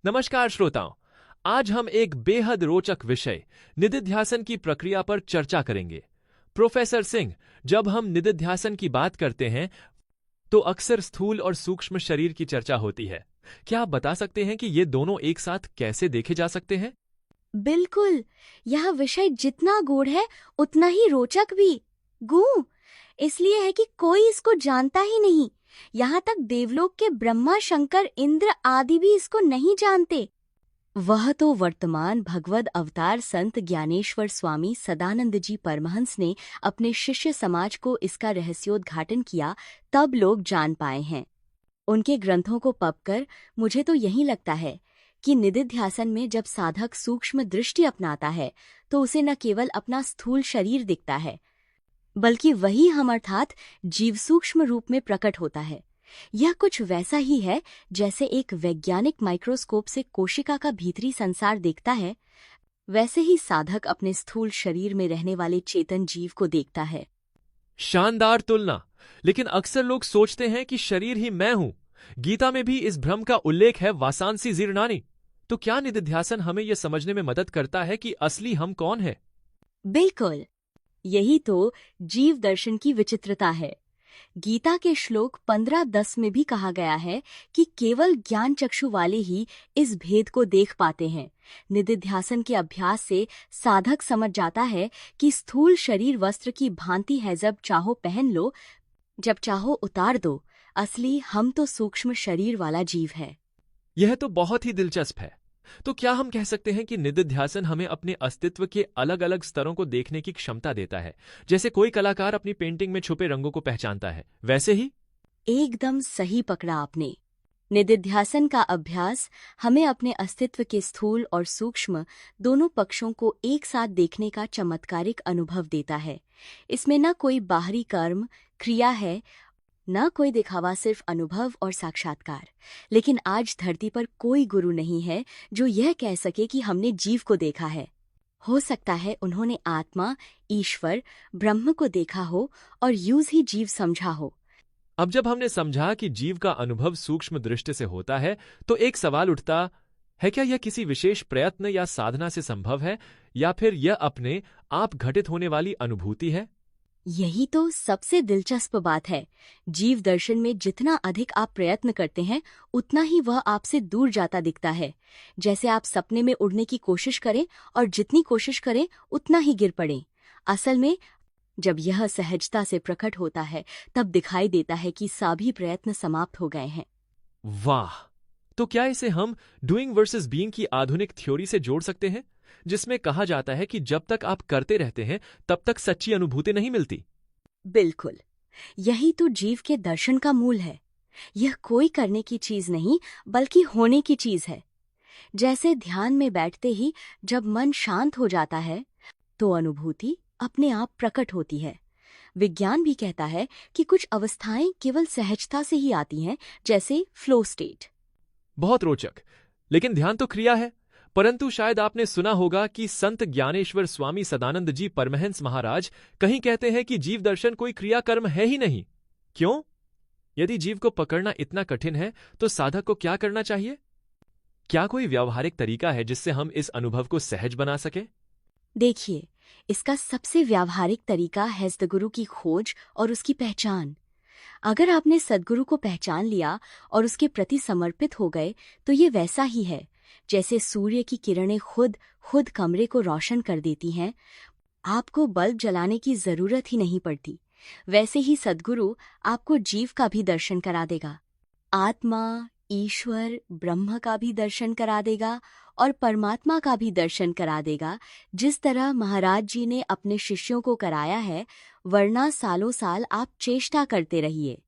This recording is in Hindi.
नमस्कार श्रोताओं। आज हम एक बेहद रोचक विषय निदिध्यासन की प्रक्रिया पर चर्चा करेंगे। प्रोफेसर सिंह, जब हम निदिध्यासन की बात करते हैं तो अक्सर स्थूल और सूक्ष्म शरीर की चर्चा होती है। क्या आप बता सकते हैं कि ये दोनों एक साथ कैसे देखे जा सकते हैं? बिल्कुल। यह विषय जितना गूढ़ है उतना ही रोचक भी। गूढ़ इसलिए है कि कोई इसको जानता ही नहीं। यहाँ तक देवलोक के ब्रह्मा, शंकर, इंद्र आदि भी इसको नहीं जानते। वह तो वर्तमान भगवद अवतार संत ज्ञानेश्वर स्वामी सदानंद जी परमहंस ने अपने शिष्य समाज को इसका रहस्योद्घाटन किया, तब लोग जान पाए हैं। उनके ग्रंथों को पढ़कर मुझे तो यही लगता है कि निदिध्यासन में जब साधक सूक्ष्म दृष्टि अपनाता है तो उसे न केवल अपना स्थूल शरीर दिखता है, बल्कि वही हम अर्थात जीव सूक्ष्म रूप में प्रकट होता है। यह कुछ वैसा ही है जैसे एक वैज्ञानिक माइक्रोस्कोप से कोशिका का भीतरी संसार देखता है, वैसे ही साधक अपने स्थूल शरीर में रहने वाले चेतन जीव को देखता है। शानदार तुलना। लेकिन अक्सर लोग सोचते हैं कि शरीर ही मैं हूं। गीता में भी इस भ्रम का उल्लेख है, वासांसी जीर्णानि। तो क्या निदिध्यासन हमें यह समझने में मदद करता है कि असली हम कौन है? बिल्कुल, यही तो जीव दर्शन की विचित्रता है। गीता के श्लोक 15-10 में भी कहा गया है कि केवल ज्ञान चक्षु वाले ही इस भेद को देख पाते हैं। निदिध्यासन के अभ्यास से साधक समझ जाता है कि स्थूल शरीर वस्त्र की भांति है, जब चाहो पहन लो, जब चाहो उतार दो। असली हम तो सूक्ष्म शरीर वाला जीव है। यह तो बहुत ही दिलचस्प है। तो क्या हम कह सकते हैं कि निदिध्यासन हमें अपने अस्तित्व के अलग अलग स्तरों को देखने की क्षमता देता है? जैसे कोई कलाकार अपनी पेंटिंग में छुपे रंगों को पहचानता है, वैसे ही? एकदम सही पकड़ा आपने। निदिध्यासन का अभ्यास हमें अपने अस्तित्व के स्थूल और सूक्ष्म दोनों पक्षों को एक साथ देखने का चमत्कारिक अनुभव देता है। इसमें न कोई बाहरी कर्म क्रिया है, न कोई दिखावा, सिर्फ अनुभव और साक्षात्कार। लेकिन आज धरती पर कोई गुरु नहीं है जो यह कह सके कि हमने जीव को देखा है। हो सकता है उन्होंने आत्मा, ईश्वर, ब्रह्म को देखा हो और यूं ही जीव समझा हो। अब जब हमने समझा कि जीव का अनुभव सूक्ष्म दृष्टि से होता है, तो एक सवाल उठता है, क्या यह किसी विशेष प्रयत्न या साधना से संभव है, या फिर यह अपने आप घटित होने वाली अनुभूति है? यही तो सबसे दिलचस्प बात है। जीव दर्शन में जितना अधिक आप प्रयत्न करते हैं उतना ही वह आपसे दूर जाता दिखता है। जैसे आप सपने में उड़ने की कोशिश करें और जितनी कोशिश करें उतना ही गिर पड़ें। असल में जब यह सहजता से प्रकट होता है तब दिखाई देता है कि सभी प्रयत्न समाप्त हो गए हैं। वाह! तो क्या इसे हम डूइंग वर्सेस बीइंग की आधुनिक थ्योरी से जोड़ सकते हैं, जिसमें कहा जाता है कि जब तक आप करते रहते हैं तब तक सच्ची अनुभूति नहीं मिलती? बिल्कुल, यही तो जीव के दर्शन का मूल है। यह कोई करने की चीज नहीं बल्कि होने की चीज है। जैसे ध्यान में बैठते ही जब मन शांत हो जाता है तो अनुभूति अपने आप प्रकट होती है। विज्ञान भी कहता है कि कुछ अवस्थाएं केवल सहजता से ही आती हैं, जैसे फ्लो स्टेट। बहुत रोचक। लेकिन ध्यान तो क्रिया है। परंतु शायद आपने सुना होगा कि संत ज्ञानेश्वर स्वामी सदानंद जी परमहंस महाराज कहीं कहते हैं कि जीव दर्शन कोई क्रिया कर्म है ही नहीं। क्यों? यदि जीव को पकड़ना इतना कठिन है तो साधक को क्या करना चाहिए? क्या कोई व्यावहारिक तरीका है जिससे हम इस अनुभव को सहज बना सकें? देखिए, इसका सबसे व्यावहारिक तरीका है सद्गुरु की खोज और उसकी पहचान। अगर आपने सद्गुरु को पहचान लिया और उसके प्रति समर्पित हो गए तो ये वैसा ही है जैसे सूर्य की किरणें खुद खुद कमरे को रोशन कर देती हैं। आपको बल्ब जलाने की जरूरत ही नहीं पड़ती। वैसे ही सद्गुरु आपको जीव का भी दर्शन करा देगा, आत्मा, ईश्वर, ब्रह्म का भी दर्शन करा देगा और परमात्मा का भी दर्शन करा देगा, जिस तरह महाराज जी ने अपने शिष्यों को कराया है। वरना सालों साल आप चेष्टा करते रहिए,